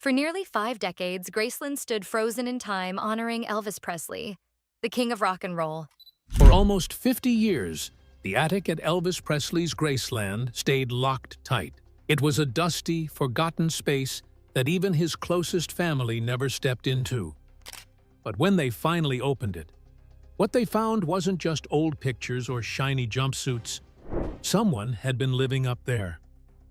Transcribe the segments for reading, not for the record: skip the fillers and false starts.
For nearly 5 decades, Graceland stood frozen in time, honoring Elvis Presley, the king of rock and roll. For almost 50 years, the attic at Elvis Presley's Graceland stayed locked tight. It was a dusty, forgotten space that even his closest family never stepped into. But when they finally opened it, what they found wasn't just old pictures or shiny jumpsuits. Someone had been living up there.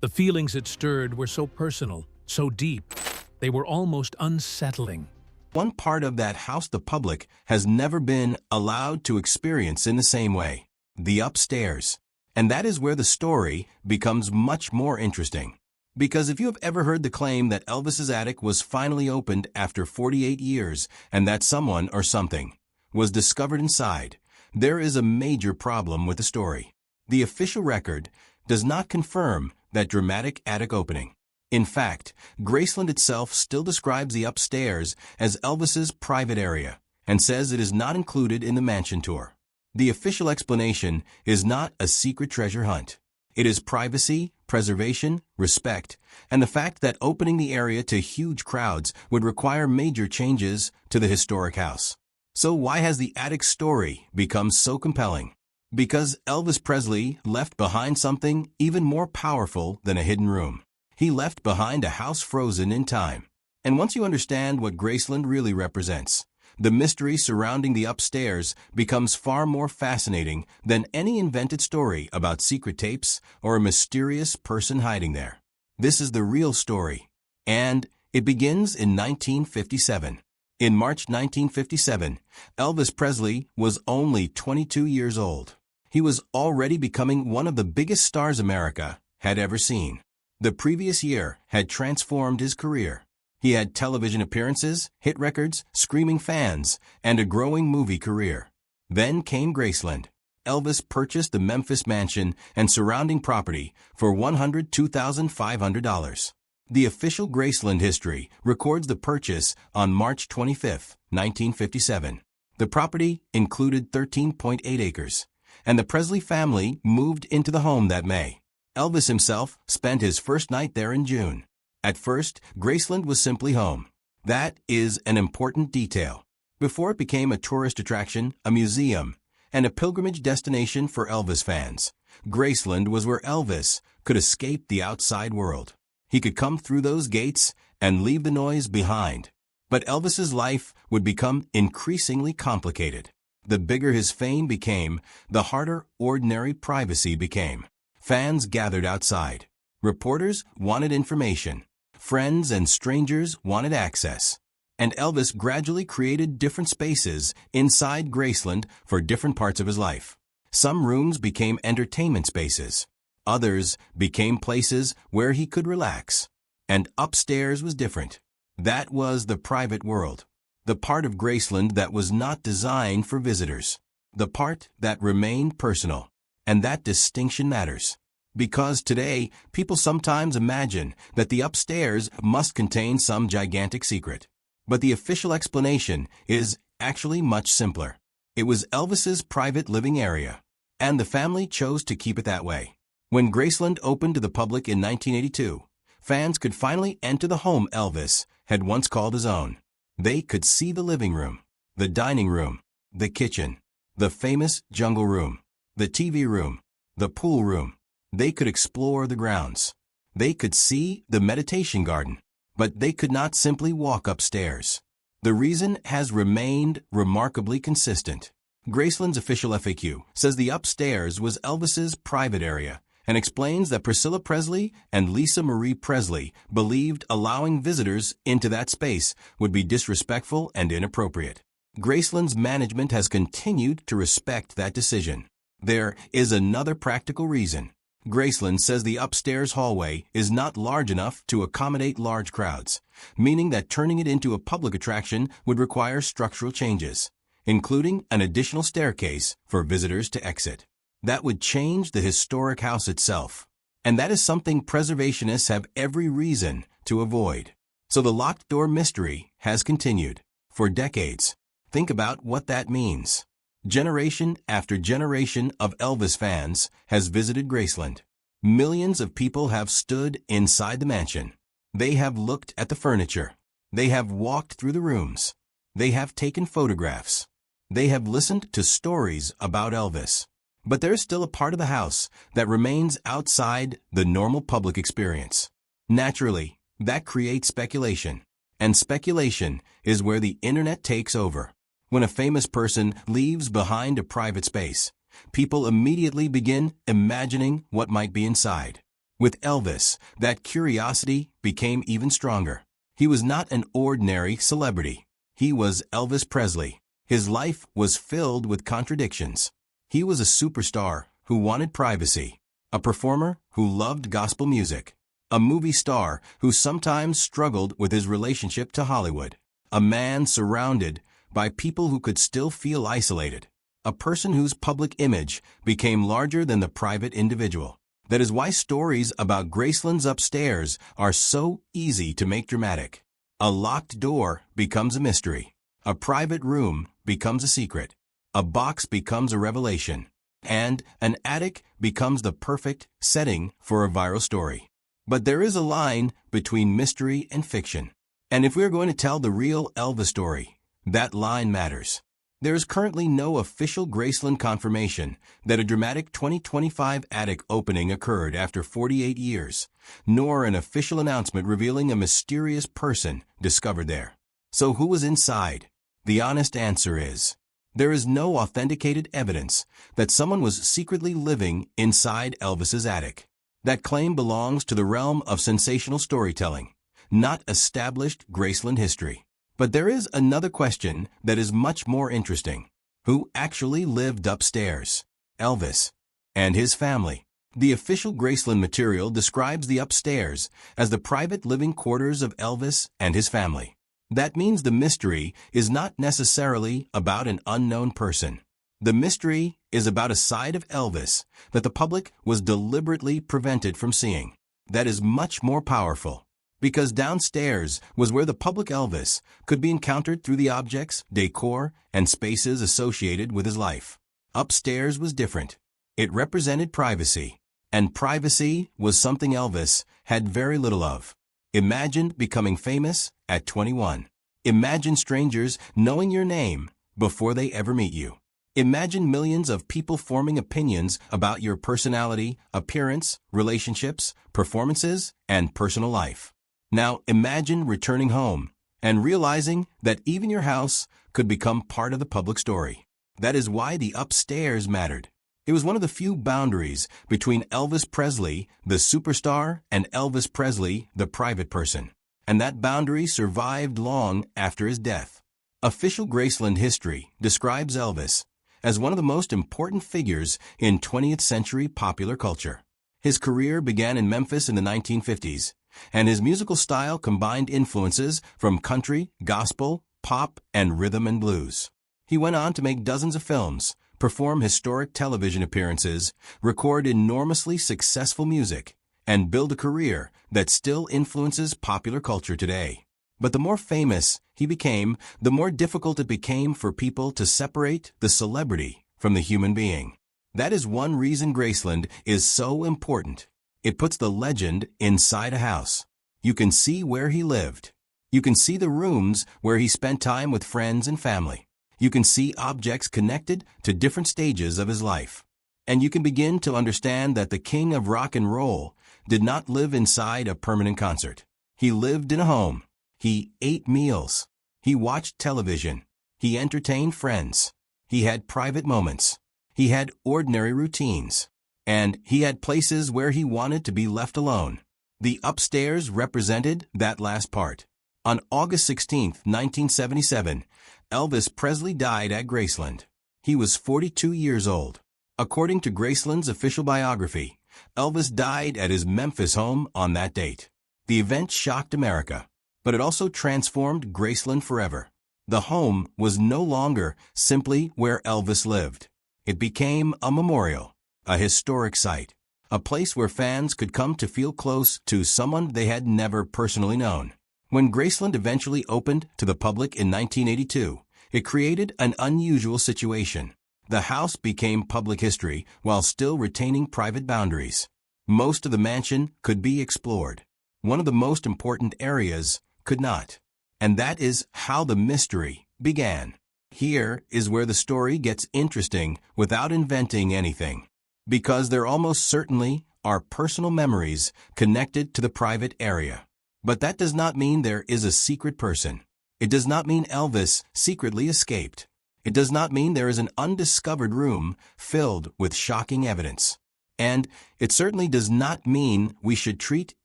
The feelings it stirred were so personal, so deep, they were almost unsettling. One part of that house the public has never been allowed to experience in the same way: the upstairs. And that is where the story becomes much more interesting. Because if you have ever heard the claim that Elvis's attic was finally opened after 48 years and that someone or something was discovered inside, there is a major problem with the story. The official record does not confirm that dramatic attic opening. In fact, Graceland itself still describes the upstairs as Elvis's private area and says it is not included in the mansion tour. The official explanation is not a secret treasure hunt. It is privacy, preservation, respect, and the fact that opening the area to huge crowds would require major changes to the historic house. So why has the attic story become so compelling? Because Elvis Presley left behind something even more powerful than a hidden room. He left behind a house frozen in time. And once you understand what Graceland really represents, the mystery surrounding the upstairs becomes far more fascinating than any invented story about secret tapes or a mysterious person hiding there. This is the real story, and it begins in 1957. In March 1957, Elvis Presley was only 22 years old. He was already becoming one of the biggest stars America had ever seen. The previous year had transformed his career. He had television appearances, hit records, screaming fans, and a growing movie career. Then came Graceland. Elvis purchased the Memphis mansion and surrounding property for $102,500. The official Graceland history records the purchase on March 25, 1957. The property included 13.8 acres, and the Presley family moved into the home that May. Elvis himself spent his first night there in June. At first, Graceland was simply home. That is an important detail. Before it became a tourist attraction, a museum, and a pilgrimage destination for Elvis fans, Graceland was where Elvis could escape the outside world. He could come through those gates and leave the noise behind. But Elvis's life would become increasingly complicated. The bigger his fame became, the harder ordinary privacy became. Fans gathered outside. Reporters wanted information. Friends and strangers wanted access. And Elvis gradually created different spaces inside Graceland for different parts of his life. Some rooms became entertainment spaces. Others became places where he could relax. And upstairs was different. That was the private world. The part of Graceland that was not designed for visitors. The part that remained personal. And that distinction matters. Because today, people sometimes imagine that the upstairs must contain some gigantic secret. But the official explanation is actually much simpler. It was Elvis's private living area, and the family chose to keep it that way. When Graceland opened to the public in 1982, fans could finally enter the home Elvis had once called his own. They could see the living room, the dining room, the kitchen, the famous jungle room, the TV room, the pool room. They could explore the grounds. They could see the meditation garden, but they could not simply walk upstairs. The reason has remained remarkably consistent. Graceland's official FAQ says the upstairs was Elvis's private area and explains that Priscilla Presley and Lisa Marie Presley believed allowing visitors into that space would be disrespectful and inappropriate. Graceland's management has continued to respect that decision. There is another practical reason. Graceland says the upstairs hallway is not large enough to accommodate large crowds, meaning that turning it into a public attraction would require structural changes, including an additional staircase for visitors to exit. That would change the historic house itself, and that is something preservationists have every reason to avoid. So the locked door mystery has continued for decades. Think about what that means. Generation after generation of Elvis fans has visited Graceland. Millions of people have stood inside the mansion. They have looked at the furniture. They have walked through the rooms. They have taken photographs. They have listened to stories about Elvis. But there's still a part of the house that remains outside the normal public experience. Naturally, that creates speculation. And speculation is where the internet takes over. When a famous person leaves behind a private space, people immediately begin imagining what might be inside. With Elvis, that curiosity became even stronger. He was not an ordinary celebrity. He was Elvis Presley. His life was filled with contradictions. He was a superstar who wanted privacy, a performer who loved gospel music, a movie star who sometimes struggled with his relationship to Hollywood, a man surrounded by people who could still feel isolated, a person whose public image became larger than the private individual. That is why stories about Graceland's upstairs are so easy to make dramatic. A locked door becomes a mystery. A private room becomes a secret. A box becomes a revelation. And an attic becomes the perfect setting for a viral story. But there is a line between mystery and fiction. And if we're going to tell the real Elvis story, that line matters. There is currently no official Graceland confirmation that a dramatic 2025 attic opening occurred after 48 years, nor an official announcement revealing a mysterious person discovered there. So who was inside? The honest answer is, there is no authenticated evidence that someone was secretly living inside Elvis's attic. That claim belongs to the realm of sensational storytelling, not established Graceland history. But there is another question that is much more interesting. Who actually lived upstairs? Elvis and his family. The official Graceland material describes the upstairs as the private living quarters of Elvis and his family. That means the mystery is not necessarily about an unknown person. The mystery is about a side of Elvis that the public was deliberately prevented from seeing. That is much more powerful. Because downstairs was where the public Elvis could be encountered through the objects, decor, and spaces associated with his life. Upstairs was different. It represented privacy, and privacy was something Elvis had very little of. Imagine becoming famous at 21. Imagine strangers knowing your name before they ever meet you. Imagine millions of people forming opinions about your personality, appearance, relationships, performances, and personal life. Now imagine returning home and realizing that even your house could become part of the public story. That is why the upstairs mattered. It was one of the few boundaries between Elvis Presley, the superstar, and Elvis Presley, the private person. And that boundary survived long after his death. Official Graceland history describes Elvis as one of the most important figures in 20th century popular culture. His career began in Memphis in the 1950s. And his musical style combined influences from country, gospel, pop, and rhythm and blues. He went on to make dozens of films, perform historic television appearances, record enormously successful music, and build a career that still influences popular culture today. But the more famous he became, the more difficult it became for people to separate the celebrity from the human being. That is one reason Graceland is so important. It puts the legend inside a house. You can see where he lived. You can see the rooms where he spent time with friends and family. You can see objects connected to different stages of his life. And you can begin to understand that the king of rock and roll did not live inside a permanent concert. He lived in a home. He ate meals. He watched television. He entertained friends. He had private moments. He had ordinary routines. And he had places where he wanted to be left alone. The upstairs represented that last part. On August 16, 1977, Elvis Presley died at Graceland. He was 42 years old. According to Graceland's official biography, Elvis died at his Memphis home on that date. The event shocked America, but it also transformed Graceland forever. The home was no longer simply where Elvis lived. It became a memorial. A historic site, a place where fans could come to feel close to someone they had never personally known. When Graceland eventually opened to the public in 1982, it created an unusual situation. The house became public history while still retaining private boundaries. Most of the mansion could be explored. one of the most important areas, could not. And that is how the mystery began. Here is where the story gets interesting without inventing anything. Because there almost certainly are personal memories connected to the private area. But that does not mean there is a secret person. It does not mean Elvis secretly escaped. It does not mean there is an undiscovered room filled with shocking evidence. And it certainly does not mean we should treat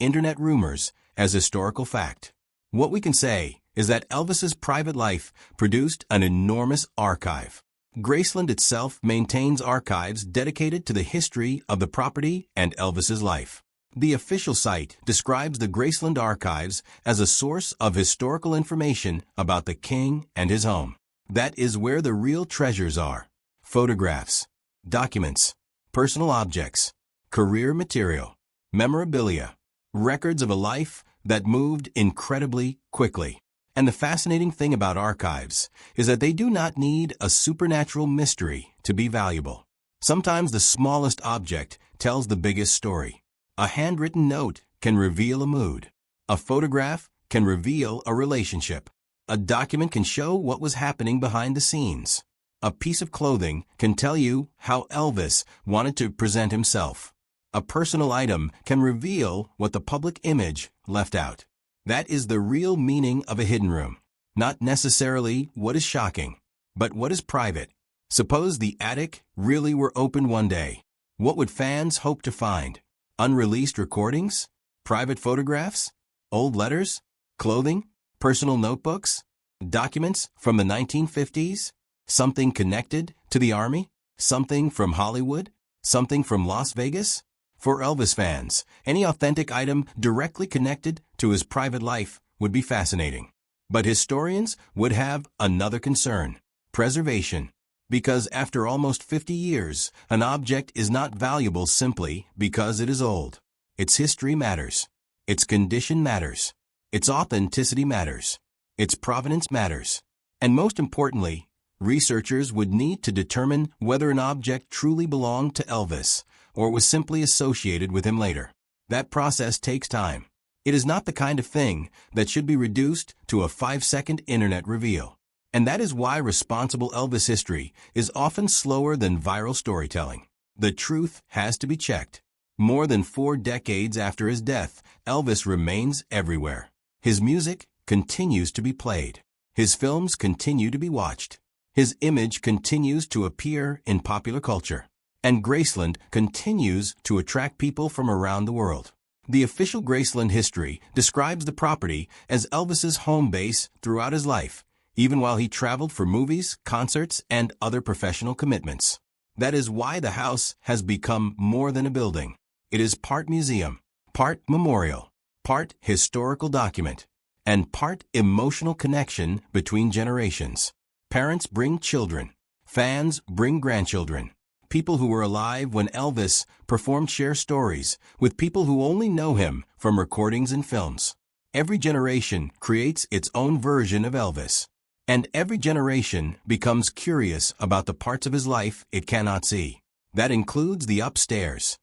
internet rumors as historical fact. What we can say is that Elvis's private life produced an enormous archive. Graceland itself maintains archives dedicated to the history of the property and Elvis's life. The official site describes the Graceland archives as a source of historical information about the king and his home. That is where the real treasures are. Photographs, documents, personal objects, career material, memorabilia, records of a life that moved incredibly quickly. And the fascinating thing about archives is that they do not need a supernatural mystery to be valuable. Sometimes the smallest object tells the biggest story. A handwritten note can reveal a mood. A photograph can reveal a relationship. A document can show what was happening behind the scenes. A piece of clothing can tell you how Elvis wanted to present himself. A personal item can reveal what the public image left out. That is the real meaning of a hidden room. Not necessarily what is shocking, but what is private. Suppose the attic really were opened one day. What would fans hope to find? Unreleased recordings? Private photographs? Old letters? Clothing? Personal notebooks? Documents from the 1950s? Something connected to the Army? Something from Hollywood? Something from Las Vegas? For Elvis fans, any authentic item directly connected to his private life would be fascinating. But historians would have another concern: preservation. Because after almost 50 years, an object is not valuable simply because it is old. Its history matters. Its condition matters. Its authenticity matters. Its provenance matters. And most importantly, researchers would need to determine whether an object truly belonged to Elvis or was simply associated with him later. That process takes time. It is not the kind of thing that should be reduced to a 5-second internet reveal. And that is why responsible Elvis history is often slower than viral storytelling. The truth has to be checked. More than 4 decades after his death, Elvis remains everywhere. His music continues to be played. His films continue to be watched. His image continues to appear in popular culture. And Graceland continues to attract people from around the world. The official Graceland history describes the property as Elvis's home base throughout his life, even while he traveled for movies, concerts, and other professional commitments. That is why the house has become more than a building. It is part museum, part memorial, part historical document, and part emotional connection between generations. Parents bring children. Fans bring grandchildren. People who were alive when Elvis performed share stories with people who only know him from recordings and films. Every generation creates its own version of Elvis. And every generation becomes curious about the parts of his life it cannot see. That includes the upstairs.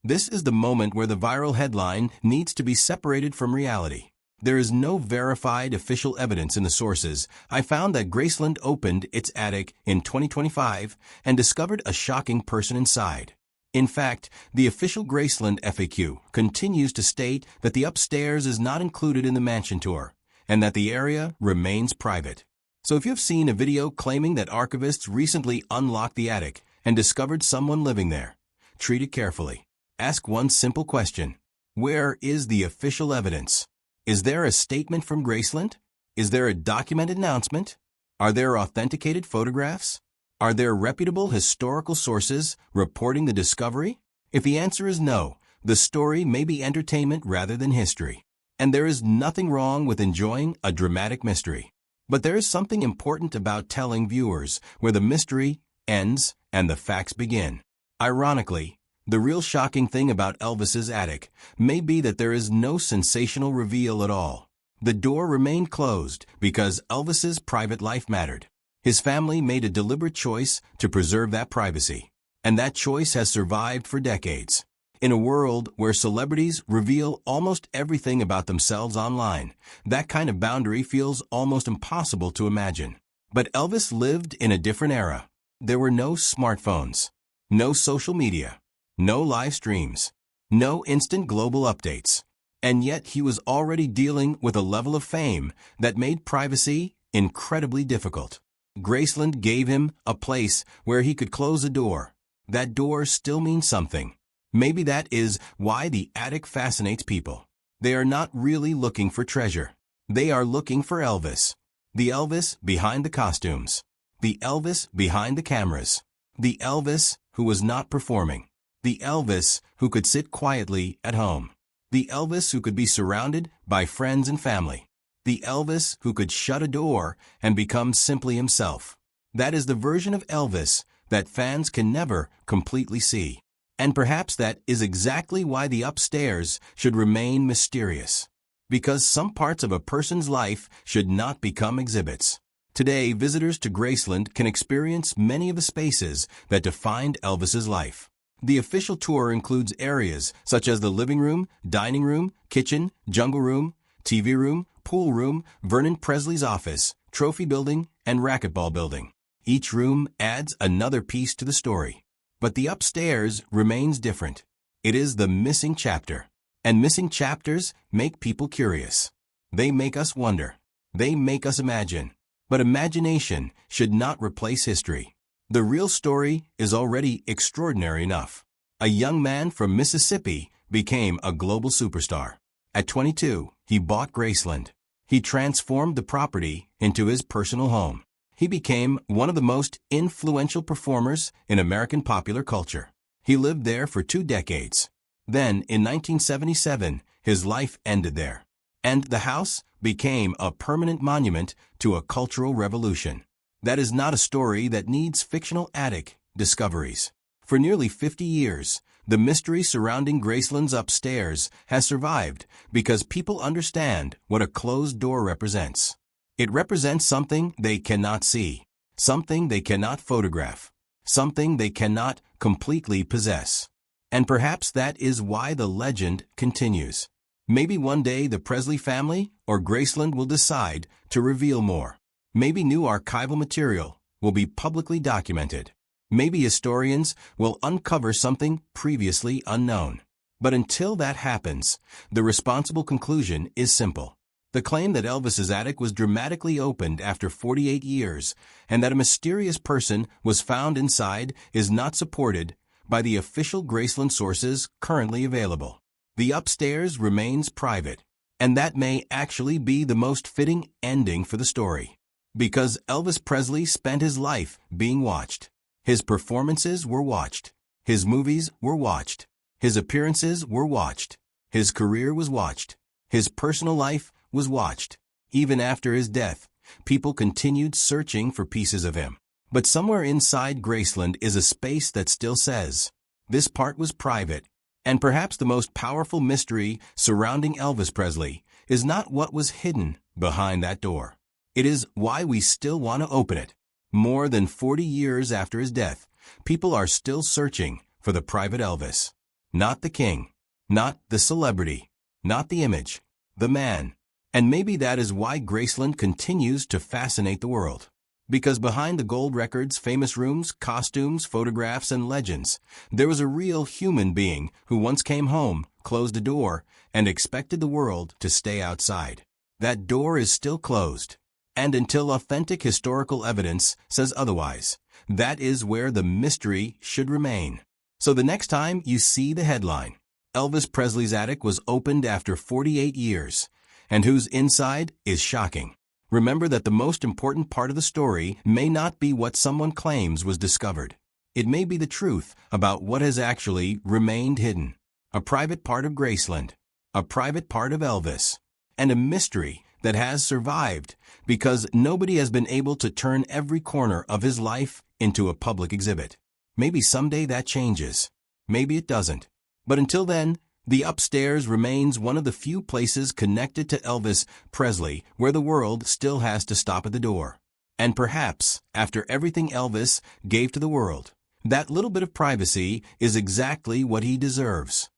This is the moment where the viral headline needs to be separated from reality. There is no verified official evidence in the sources. I found that Graceland opened its attic in 2025 and discovered a shocking person inside. In fact, the official Graceland FAQ continues to state that the upstairs is not included in the mansion tour and that the area remains private. So if you have seen a video claiming that archivists recently unlocked the attic and discovered someone living there, treat it carefully. Ask one simple question: where is the official evidence? Is there a statement from Graceland? Is there a documented announcement? Are there authenticated photographs? Are there reputable historical sources reporting the discovery? If the answer is no, the story may be entertainment rather than history. And there is nothing wrong with enjoying a dramatic mystery. But there is something important about telling viewers where the mystery ends and the facts begin. Ironically, the real shocking thing about Elvis's attic may be that there is no sensational reveal at all. The door remained closed because Elvis's private life mattered. His family made a deliberate choice to preserve that privacy, and that choice has survived for decades. In a world where celebrities reveal almost everything about themselves online, that kind of boundary feels almost impossible to imagine. But Elvis lived in a different era. There were no smartphones, no social media, no live streams, no instant global updates. And yet he was already dealing with a level of fame that made privacy incredibly difficult. Graceland gave him a place where he could close a door. That door still means something. Maybe that is why the attic fascinates people. They are not really looking for treasure. They are looking for Elvis. The Elvis behind the costumes. The Elvis behind the cameras. The Elvis who was not performing. The Elvis who could sit quietly at home. The Elvis who could be surrounded by friends and family. The Elvis who could shut a door and become simply himself. That is the version of Elvis that fans can never completely see. And perhaps that is exactly why the upstairs should remain mysterious. Because some parts of a person's life should not become exhibits. Today, visitors to Graceland can experience many of the spaces that defined Elvis's life. The official tour includes areas such as the living room, dining room, kitchen, jungle room, TV room, pool room, Vernon Presley's office, trophy building, and racquetball building. Each room adds another piece to the story. But the upstairs remains different. It is the missing chapter. And missing chapters make people curious. They make us wonder. They make us imagine. But imagination should not replace history. The real story is already extraordinary enough. A young man from Mississippi became a global superstar. At 22, he bought Graceland. He transformed the property into his personal home. He became one of the most influential performers in American popular culture. He lived there for 2 decades. Then, in 1977, his life ended there. And the house became a permanent monument to a cultural revolution. That is not a story that needs fictional attic discoveries. For nearly 50 years, the mystery surrounding Graceland's upstairs has survived because people understand what a closed door represents. It represents something they cannot see, something they cannot photograph, something they cannot completely possess. And perhaps that is why the legend continues. Maybe one day the Presley family or Graceland will decide to reveal more. Maybe new archival material will be publicly documented. Maybe historians will uncover something previously unknown. But until that happens, the responsible conclusion is simple. The claim that Elvis's attic was dramatically opened after 48 years and that a mysterious person was found inside is not supported by the official Graceland sources currently available. The upstairs remains private, and that may actually be the most fitting ending for the story. Because Elvis Presley spent his life being watched. His performances were watched. His movies were watched. His appearances were watched. His career was watched. His personal life was watched. Even after his death, people continued searching for pieces of him. But somewhere inside Graceland is a space that still says, this part was private. And perhaps the most powerful mystery surrounding Elvis Presley is not what was hidden behind that door. It is why we still want to open it. More than 40 years after his death, people are still searching for the private Elvis. Not the king, not the celebrity, not the image, the man. And maybe that is why Graceland continues to fascinate the world. Because behind the gold records, famous rooms, costumes, photographs, and legends, there was a real human being who once came home, closed a door, and expected the world to stay outside. That door is still closed. And until authentic historical evidence says otherwise, that is where the mystery should remain. So the next time you see the headline, Elvis Presley's attic was opened after 48 years, and whose inside is shocking, remember that the most important part of the story may not be what someone claims was discovered. It may be the truth about what has actually remained hidden. A private part of Graceland, a private part of Elvis, and a mystery that has survived because nobody has been able to turn every corner of his life into a public exhibit. Maybe someday that changes. Maybe it doesn't. But until then, the upstairs remains one of the few places connected to Elvis Presley where the world still has to stop at the door. And perhaps, after everything Elvis gave to the world, that little bit of privacy is exactly what he deserves.